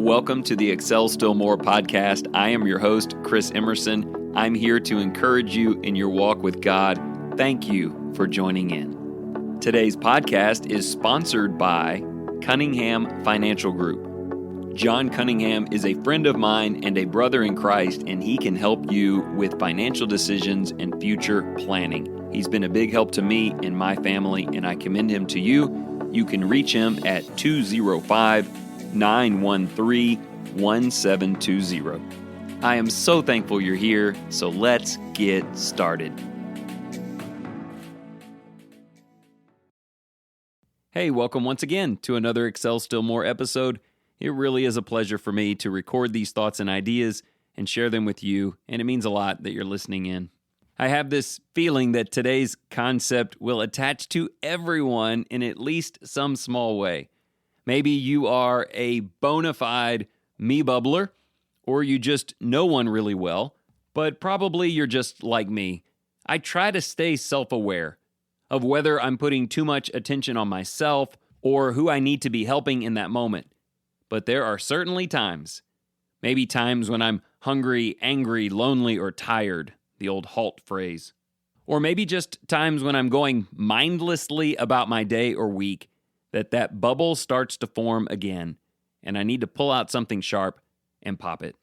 Welcome to the Excel Still More podcast. I am your host, Chris Emerson. I'm here to encourage you in your walk with God. Thank you for joining in. Today's podcast is sponsored by Cunningham Financial Group. John Cunningham is a friend of mine and a brother in Christ, and he can help you with financial decisions and future planning. He's been a big help to me and my family, and I commend him to you. You can reach him at 205-913-1720. I am so thankful you're here, so let's get started. Hey, welcome once again to another Excel Still More episode. It really is a pleasure for me to record these thoughts and ideas and share them with you, and it means a lot that you're listening in. I have this feeling that today's concept will attach to everyone in at least some small way. Maybe you are a bona fide me bubbler, or you just know one really well, but probably you're just like me. I try to stay self-aware of whether I'm putting too much attention on myself or who I need to be helping in that moment. But there are certainly times, maybe times when I'm hungry, angry, lonely, or tired, the old HALT phrase. Or maybe just times when I'm going mindlessly about my day or week, that bubble starts to form again, and I need to pull out something sharp and pop it.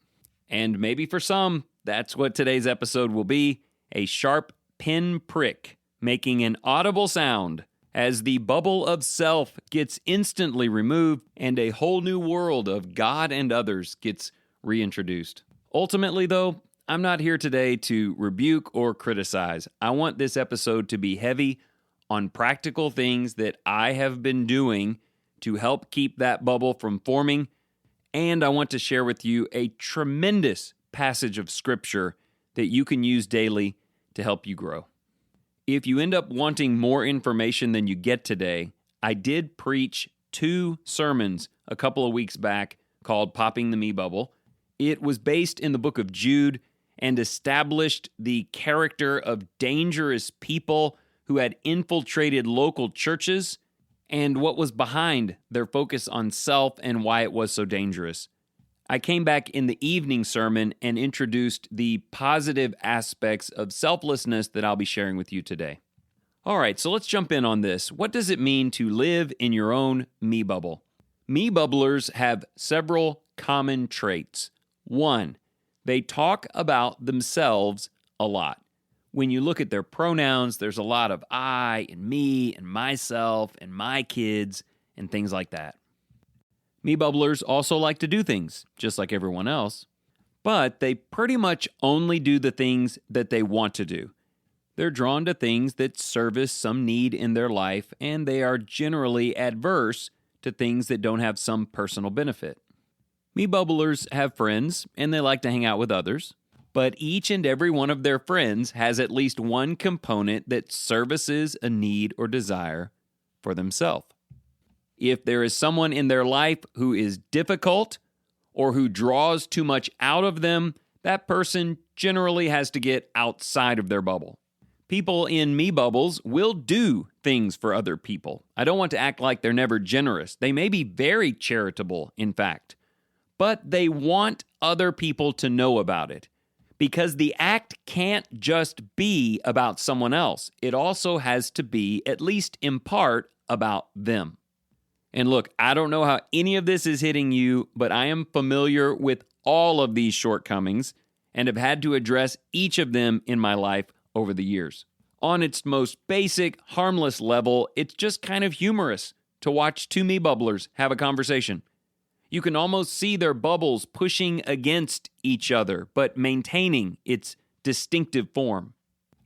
And maybe for some, that's what today's episode will be, a sharp pin prick, making an audible sound as the bubble of self gets instantly removed and a whole new world of God and others gets reintroduced. Ultimately, though, I'm not here today to rebuke or criticize. I want this episode to be heavy on practical things that I have been doing to help keep that bubble from forming, and I want to share with you a tremendous passage of Scripture that you can use daily to help you grow. If you end up wanting more information than you get today, I did preach 2 sermons a couple of weeks back called Popping the Me Bubble. It was based in the book of Jude and established the character of dangerous people who had infiltrated local churches and what was behind their focus on self and why it was so dangerous. I came back in the evening sermon and introduced the positive aspects of selflessness that I'll be sharing with you today. All right, so let's jump in on this. What does it mean to live in your own me bubble? Me bubblers have several common traits. 1, they talk about themselves a lot. When you look at their pronouns, there's a lot of I and me and myself and my kids and things like that. Me bubblers also like to do things, just like everyone else, but they pretty much only do the things that they want to do. They're drawn to things that service some need in their life, and they are generally adverse to things that don't have some personal benefit. Me bubblers have friends, and they like to hang out with others, but each and every one of their friends has at least one component that services a need or desire for themselves. If there is someone in their life who is difficult or who draws too much out of them, that person generally has to get outside of their bubble. People in me bubbles will do things for other people. I don't want to act like they're never generous. They may be very charitable, in fact, but they want other people to know about it because the act can't just be about someone else. It also has to be, at least in part, about them. And look, I don't know how any of this is hitting you, but I am familiar with all of these shortcomings and have had to address each of them in my life over the years. On its most basic, harmless level, it's just kind of humorous to watch 2 me bubblers have a conversation. You can almost see their bubbles pushing against each other, but maintaining its distinctive form.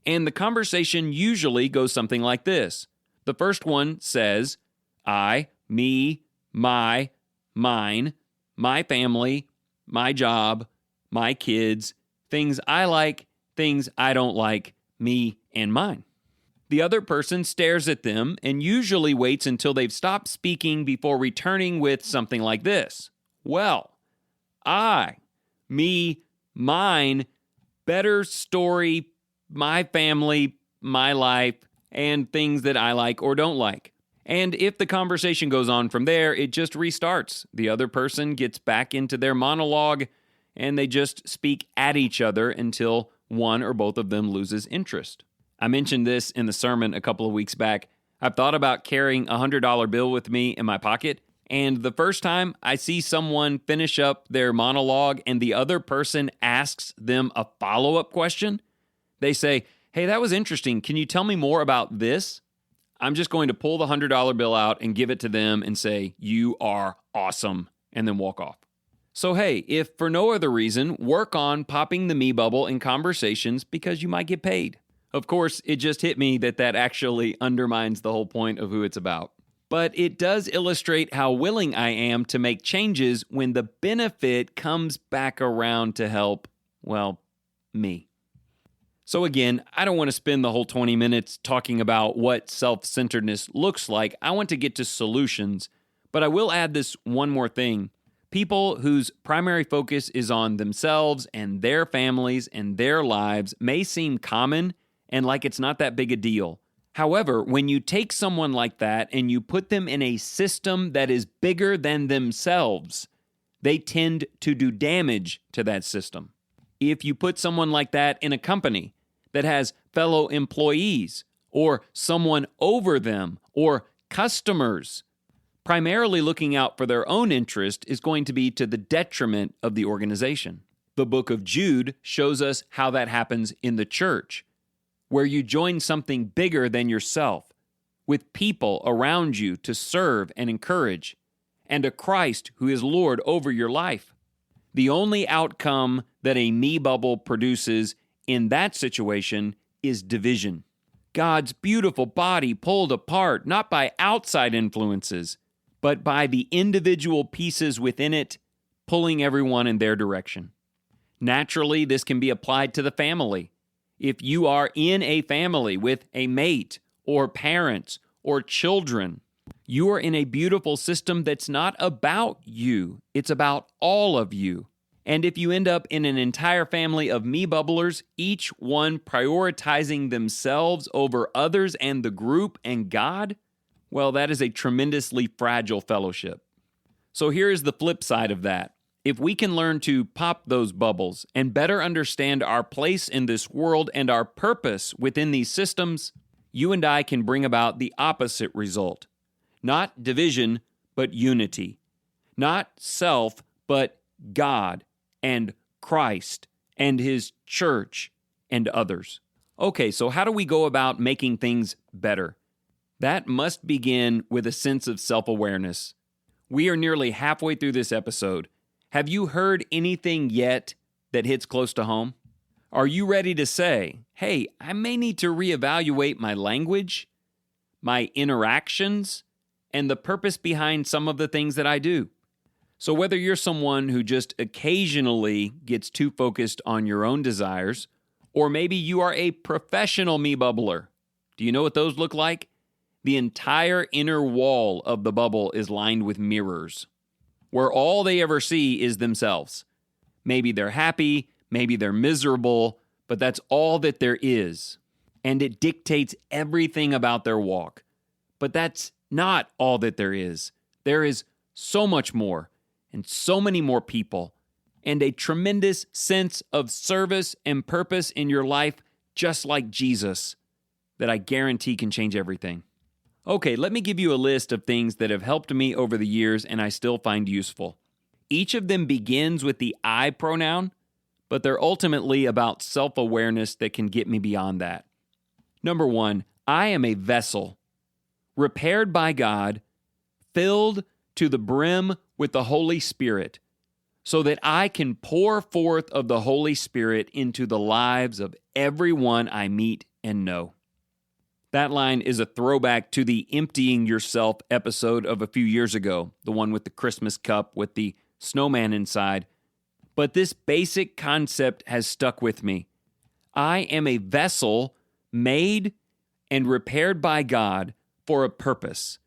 And the conversation usually goes something like this. The first one says, I, me, my, mine, my family, my job, my kids, things I like, things I don't like, me and mine. The other person stares at them and usually waits until they've stopped speaking before returning with something like this. Well, I, me, mine, better story, my family, my life, and things that I like or don't like. And if the conversation goes on from there, it just restarts. The other person gets back into their monologue, and they just speak at each other until one or both of them loses interest. I mentioned this in the sermon a couple of weeks back. I've thought about carrying a $100 bill with me in my pocket, and the first time I see someone finish up their monologue and the other person asks them a follow-up question, they say, "Hey, that was interesting. Can you tell me more about this?" I'm just going to pull the $100 bill out and give it to them and say, "You are awesome," and then walk off. So hey, if for no other reason, work on popping the me bubble in conversations because you might get paid. Of course, it just hit me that actually undermines the whole point of who it's about. But it does illustrate how willing I am to make changes when the benefit comes back around to help, well, me. So again, I don't want to spend the whole 20 minutes talking about what self-centeredness looks like. I want to get to solutions, but I will add this one more thing. People whose primary focus is on themselves and their families and their lives may seem common and like it's not that big a deal. However, when you take someone like that and you put them in a system that is bigger than themselves, they tend to do damage to that system. If you put someone like that in a company that has fellow employees or someone over them or customers, primarily looking out for their own interest is going to be to the detriment of the organization. The book of Jude shows us how that happens in the church, where you join something bigger than yourself, with people around you to serve and encourage, and a Christ who is Lord over your life. The only outcome that a me bubble produces in that situation is division. God's beautiful body pulled apart, not by outside influences, but by the individual pieces within it pulling everyone in their direction. Naturally, this can be applied to the family. If you are in a family with a mate or parents or children, you are in a beautiful system that's not about you. It's about all of you. And if you end up in an entire family of me bubblers, each one prioritizing themselves over others and the group and God, well, that is a tremendously fragile fellowship. So here is the flip side of that. If we can learn to pop those bubbles and better understand our place in this world and our purpose within these systems, you and I can bring about the opposite result. Not division, but unity. Not self, but God and Christ and His church and others. Okay, so how do we go about making things better? That must begin with a sense of self-awareness. We are nearly halfway through this episode. Have you heard anything yet that hits close to home? Are you ready to say, hey, I may need to reevaluate my language, my interactions, and the purpose behind some of the things that I do? So whether you're someone who just occasionally gets too focused on your own desires, or maybe you are a professional me bubbler, do you know what those look like? The entire inner wall of the bubble is lined with mirrors, where all they ever see is themselves. Maybe they're happy, maybe they're miserable, but that's all that there is. And it dictates everything about their walk. But that's not all that there is. There is so much more, and so many more people, and a tremendous sense of service and purpose in your life, just like Jesus, that I guarantee can change everything. Okay, let me give you a list of things that have helped me over the years and I still find useful. Each of them begins with the I pronoun, but they're ultimately about self-awareness that can get me beyond that. Number 1, I am a vessel, repaired by God, filled to the brim with the Holy Spirit, so that I can pour forth of the Holy Spirit into the lives of everyone I meet and know. That line is a throwback to the emptying yourself episode of a few years ago, the one with the Christmas cup with the snowman inside. But this basic concept has stuck with me. I am a vessel made and repaired by God for a purpose.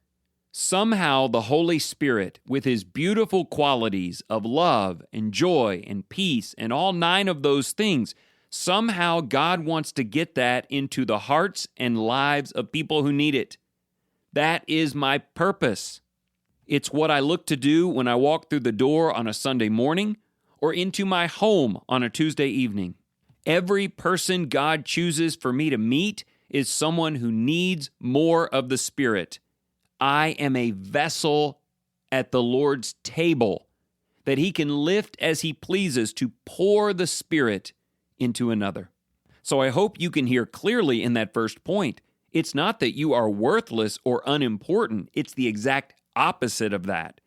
Somehow the Holy Spirit, with His beautiful qualities of love and joy and peace and all 9 of those things, somehow God wants to get that into the hearts and lives of people who need it. That is my purpose. It's what I look to do when I walk through the door on a Sunday morning or into my home on a Tuesday evening. Every person God chooses for me to meet is someone who needs more of the Spirit. I am a vessel at the Lord's table that He can lift as He pleases to pour the Spirit into another. So I hope you can hear clearly in that first point. It's not that you are worthless or unimportant. It's the exact opposite of that.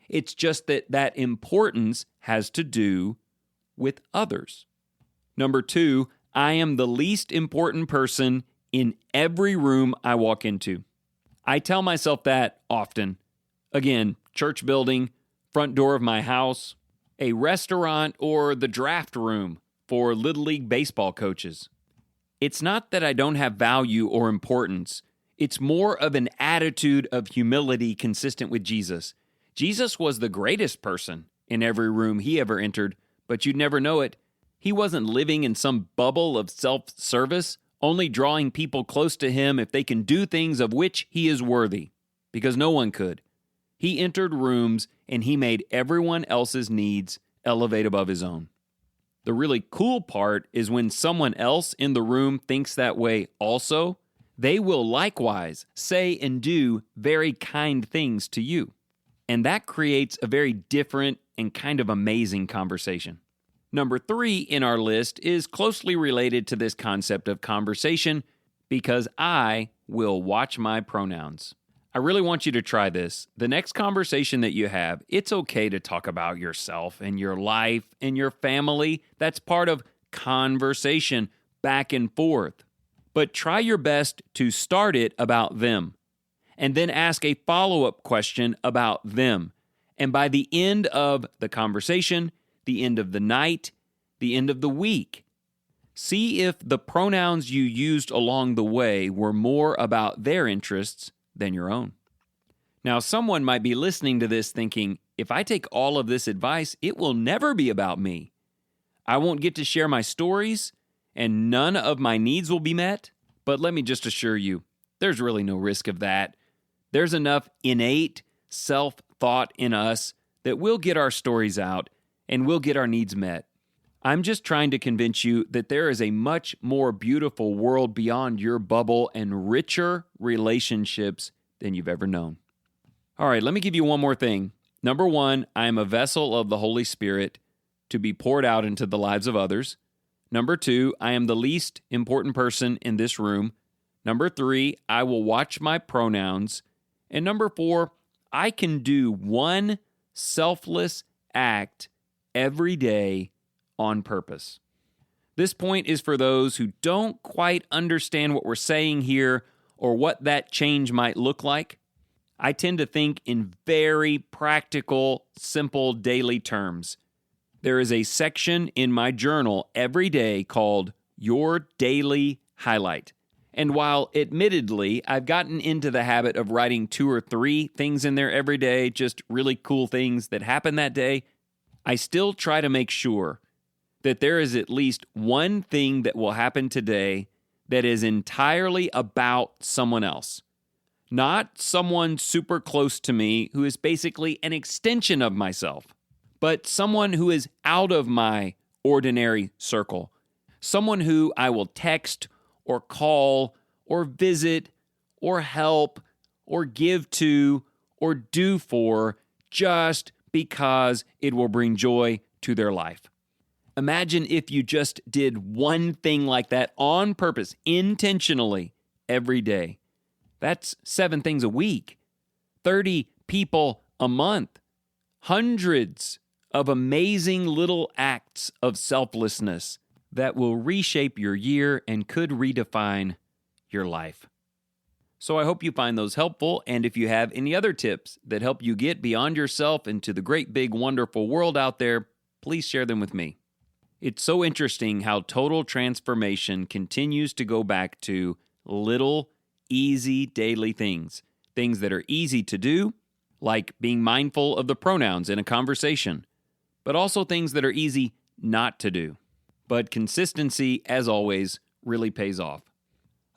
It's just that importance has to do with others. Number 2, I am the least important person in every room I walk into. I tell myself that often. Again, church building, front door of my house, a restaurant, or the draft room for Little League baseball coaches. It's not that I don't have value or importance. It's more of an attitude of humility consistent with Jesus. Jesus was the greatest person in every room He ever entered, but you'd never know it. He wasn't living in some bubble of self-service, only drawing people close to Him if they can do things of which He is worthy, because no one could. He entered rooms and He made everyone else's needs elevate above His own. The really cool part is when someone else in the room thinks that way also, they will likewise say and do very kind things to you. And that creates a very different and kind of amazing conversation. Number 3 in our list is closely related to this concept of conversation because I will watch my pronouns. I really want you to try this. The next conversation that you have, it's okay to talk about yourself and your life and your family. That's part of conversation, back and forth. But try your best to start it about them, and then ask a follow-up question about them. And by the end of the conversation, the end of the night, the end of the week, see if the pronouns you used along the way were more about their interests than your own. Now, someone might be listening to this thinking, if I take all of this advice, it will never be about me. I won't get to share my stories, and none of my needs will be met. But let me just assure you, there's really no risk of that. There's enough innate self-thought in us that we'll get our stories out and we'll get our needs met. I'm just trying to convince you that there is a much more beautiful world beyond your bubble and richer relationships than you've ever known. All right, let me give you one more thing. Number 1, I am a vessel of the Holy Spirit to be poured out into the lives of others. Number 2, I am the least important person in this room. Number 3, I will watch my pronouns. And number 4, I can do one selfless act every day on purpose. This point is for those who don't quite understand what we're saying here or what that change might look like. I tend to think in very practical, simple daily terms. There is a section in my journal every day called Your Daily Highlight. And while admittedly, I've gotten into the habit of writing 2 or 3 things in there every day, just really cool things that happen that day, I still try to make sure that there is at least one thing that will happen today that is entirely about someone else. Not someone super close to me who is basically an extension of myself, but someone who is out of my ordinary circle. Someone who I will text or call or visit or help or give to or do for just because it will bring joy to their life. Imagine if you just did one thing like that on purpose, intentionally, every day. That's 7 things a week, 30 people a month, hundreds of amazing little acts of selflessness that will reshape your year and could redefine your life. So I hope you find those helpful, and if you have any other tips that help you get beyond yourself into the great big wonderful world out there, please share them with me. It's so interesting how total transformation continues to go back to little, easy daily things that are easy to do, like being mindful of the pronouns in a conversation, but also things that are easy not to do. But consistency, as always, really pays off.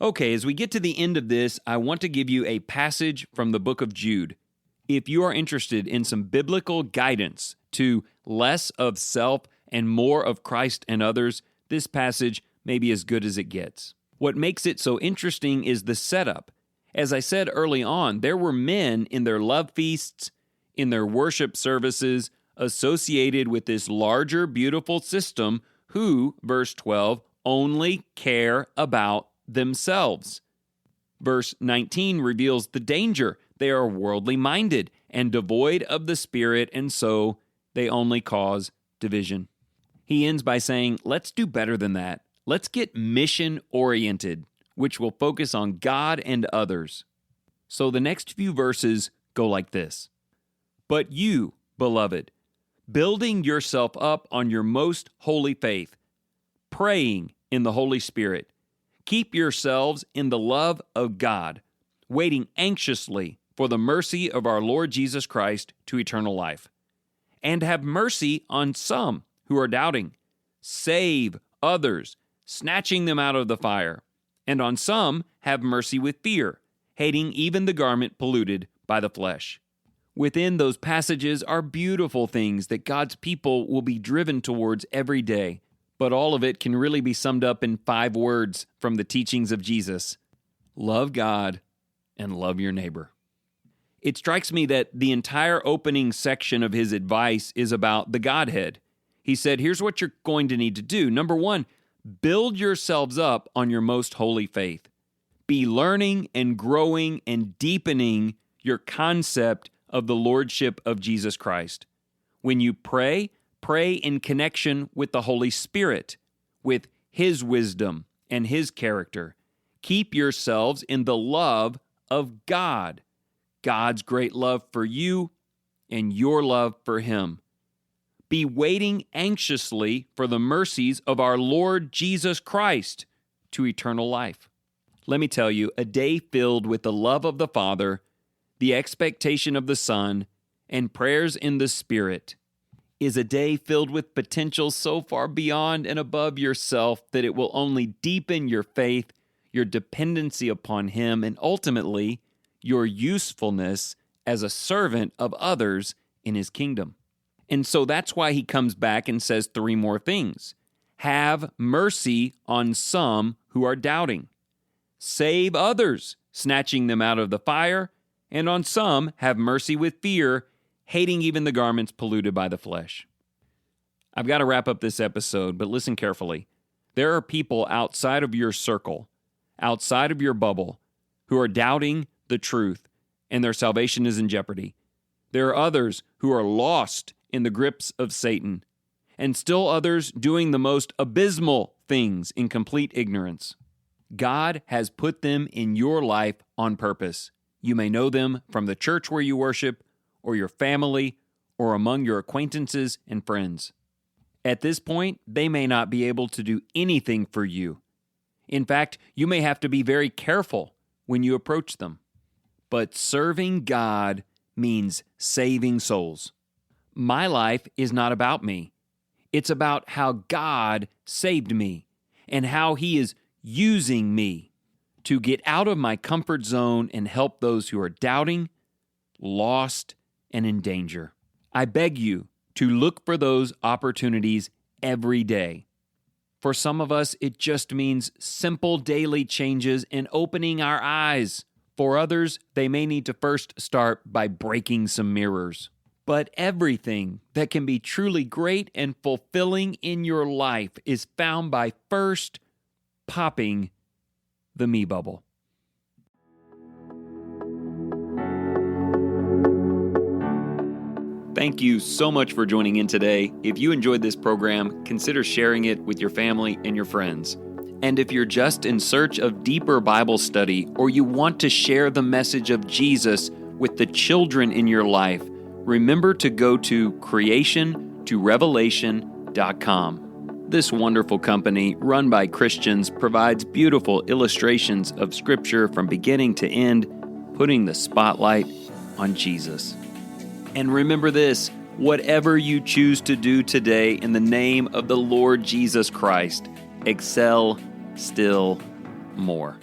Okay, as we get to the end of this, I want to give you a passage from the book of Jude. If you are interested in some biblical guidance to less of self and more of Christ and others, this passage may be as good as it gets. What makes it so interesting is the setup. As I said early on, there were men in their love feasts, in their worship services, associated with this larger, beautiful system who, verse 12, only care about themselves. Verse 19 reveals the danger. They are worldly minded and devoid of the Spirit, and so they only cause division. He ends by saying, let's do better than that. Let's get mission-oriented, which will focus on God and others. So the next few verses go like this. But you, beloved, building yourself up on your most holy faith, praying in the Holy Spirit, keep yourselves in the love of God, waiting anxiously for the mercy of our Lord Jesus Christ to eternal life. And have mercy on some who are doubting. Save others, snatching them out of the fire. And on some have mercy with fear, hating even the garment polluted by the flesh. Within those passages are beautiful things that God's people will be driven towards every day. But all of it can really be summed up in 5 words from the teachings of Jesus. Love God and love your neighbor. It strikes me that the entire opening section of his advice is about the Godhead. He said, here's what you're going to need to do. Number 1, build yourselves up on your most holy faith. Be learning and growing and deepening your concept of the Lordship of Jesus Christ. When you pray in connection with the Holy Spirit, with His wisdom and His character. Keep yourselves in the love of God, God's great love for you and your love for Him. Be waiting anxiously for the mercies of our Lord Jesus Christ to eternal life. Let me tell you, a day filled with the love of the Father, the expectation of the Son, and prayers in the Spirit is a day filled with potential so far beyond and above yourself that it will only deepen your faith, your dependency upon Him, and ultimately your usefulness as a servant of others in His kingdom. And so that's why he comes back and says 3 more things. Have mercy on some who are doubting. Save others, snatching them out of the fire. And on some, have mercy with fear, hating even the garments polluted by the flesh. I've got to wrap up this episode, but listen carefully. There are people outside of your circle, outside of your bubble, who are doubting the truth, and their salvation is in jeopardy. There are others who are lost in the grips of Satan, and still others doing the most abysmal things in complete ignorance. God has put them in your life on purpose. You may know them from the church where you worship, or your family, or among your acquaintances and friends. At this point, they may not be able to do anything for you. In fact, you may have to be very careful when you approach them. But serving God means saving souls. My life is not about me. It's about how God saved me and how He is using me to get out of my comfort zone and help those who are doubting, lost, and in danger. I beg you to look for those opportunities every day. For some of us, it just means simple daily changes and opening our eyes. For others, they may need to first start by breaking some mirrors. But everything that can be truly great and fulfilling in your life is found by first popping the me bubble. Thank you so much for joining in today. If you enjoyed this program, consider sharing it with your family and your friends. And if you're just in search of deeper Bible study, or you want to share the message of Jesus with the children in your life, remember to go to creationtorevelation.com. This wonderful company, run by Christians, provides beautiful illustrations of Scripture from beginning to end, putting the spotlight on Jesus. And remember this, whatever you choose to do today in the name of the Lord Jesus Christ, excel still more.